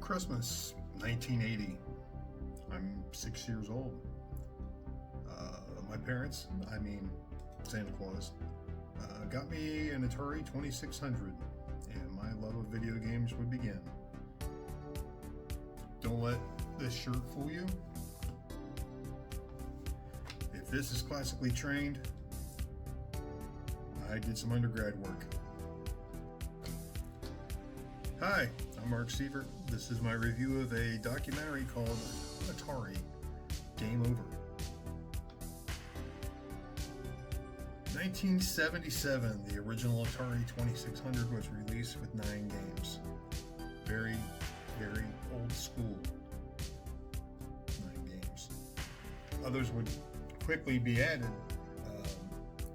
Christmas, 1980. I'm 6 years old. My parents, Santa Claus, got me an Atari 2600, and my love of video games would begin. Don't let this shirt fool you. If this is classically trained, I did some undergrad work. Hi, I'm Mark Sievert. This is my review of a documentary called Atari, Game Over. 1977, the original Atari 2600 was released with 9 games. Very, very old school 9 games. Others would quickly be added.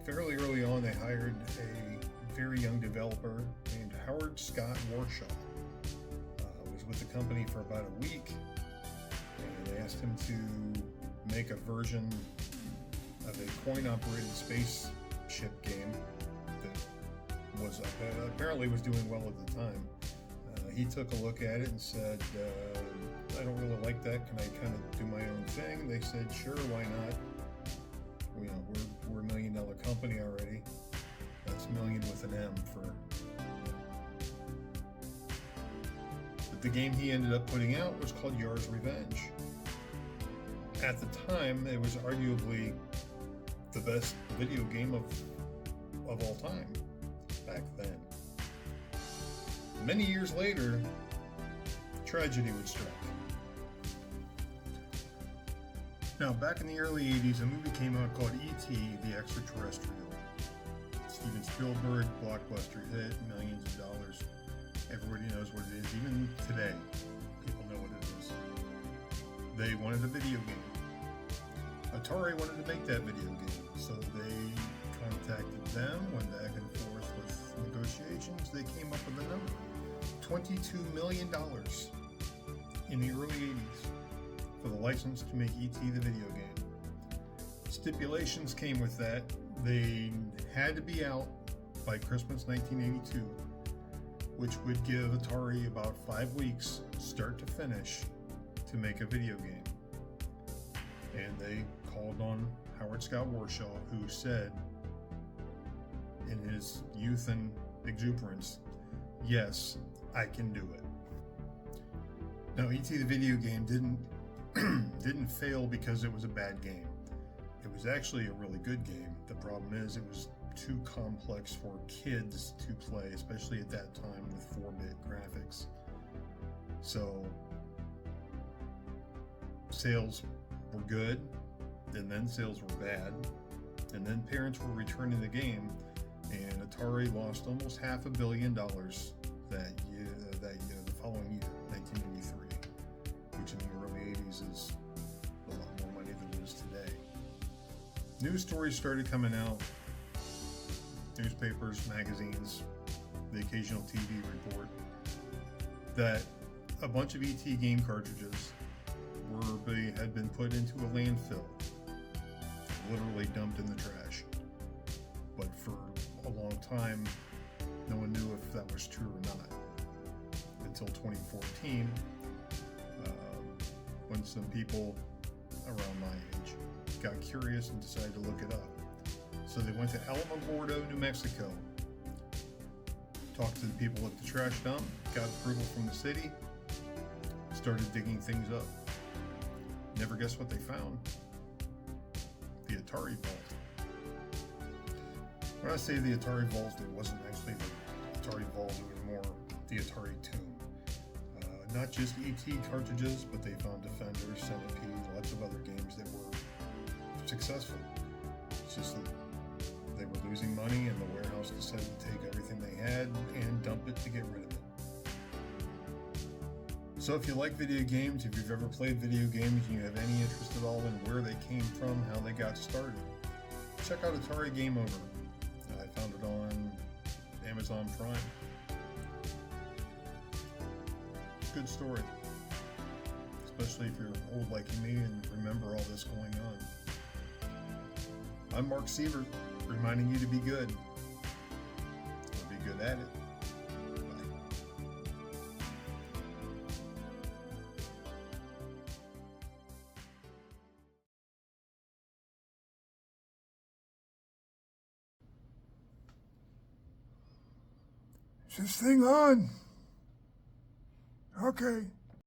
Fairly early on, they hired a very young developer named Howard Scott Warshaw. Was with the company for about a week, and they asked him to make a version of a coin-operated spaceship game that was apparently was doing well at the time. He took a look at it and said, I don't really like that. Can I kind of do my own thing? They said, sure, why not? We're $1 million company already. That's million with an M for. But the game he ended up putting out was called Yar's Revenge. At the time, it was arguably the best video game of all time back then. Many years later, tragedy would strike. Now, back in the early 80s, a movie came out called E.T. the Extraterrestrial. Steven Spielberg, blockbuster hit, millions of dollars. Everybody knows what it is. Even today, people know what it is. They wanted a video game. Atari wanted to make that video game, so they contacted them, went back and forth with negotiations. They came up with a number, $22 million in the early 80s for the license to make E.T. the video game. Stipulations came with that. They had to be out by Christmas 1982, which would give Atari about 5 weeks, start to finish, to make a video game. And they called on Howard Scott Warshaw, who said, in his youth and exuberance, yes, I can do it. Now, E.T. the video game didn't fail because it was a bad game. It was actually a really good game. The problem is it was too complex for kids to play, especially at that time with 4-bit graphics. So sales were good, and then sales were bad, and then parents were returning the game, and Atari lost almost $500 million that year, the following year, 1983, which in the early 80s is a lot more money than it is today. News stories started coming out, newspapers, magazines, the occasional TV report, that a bunch of ET game cartridges had been put into a landfill, literally dumped in the trash. But for a long time, no one knew if that was true or not, until 2014, when some people around my age got curious and decided to look it up. So they went to Alamogordo, New Mexico, talked to the people at the trash dump, got approval from the city, started digging things up. Never guess what they found? The Atari Vault. When I say the Atari Vault, it wasn't actually the Atari Vault, it was more the Atari Tomb. Not just ET cartridges, but they found Defender, Centipede, lots of other games that were successful. It's just that they were losing money, and the warehouse decided to take everything they had and dump it to get rid of it. So if you like video games, if you've ever played video games and you have any interest at all in where they came from, how they got started, check out Atari Game Over. I found it on Amazon Prime. Good story, especially if you're old like me and remember all this going on. I'm Mark Sievert, reminding you to be good, or be good at it. Bye. Is this thing on? Okay.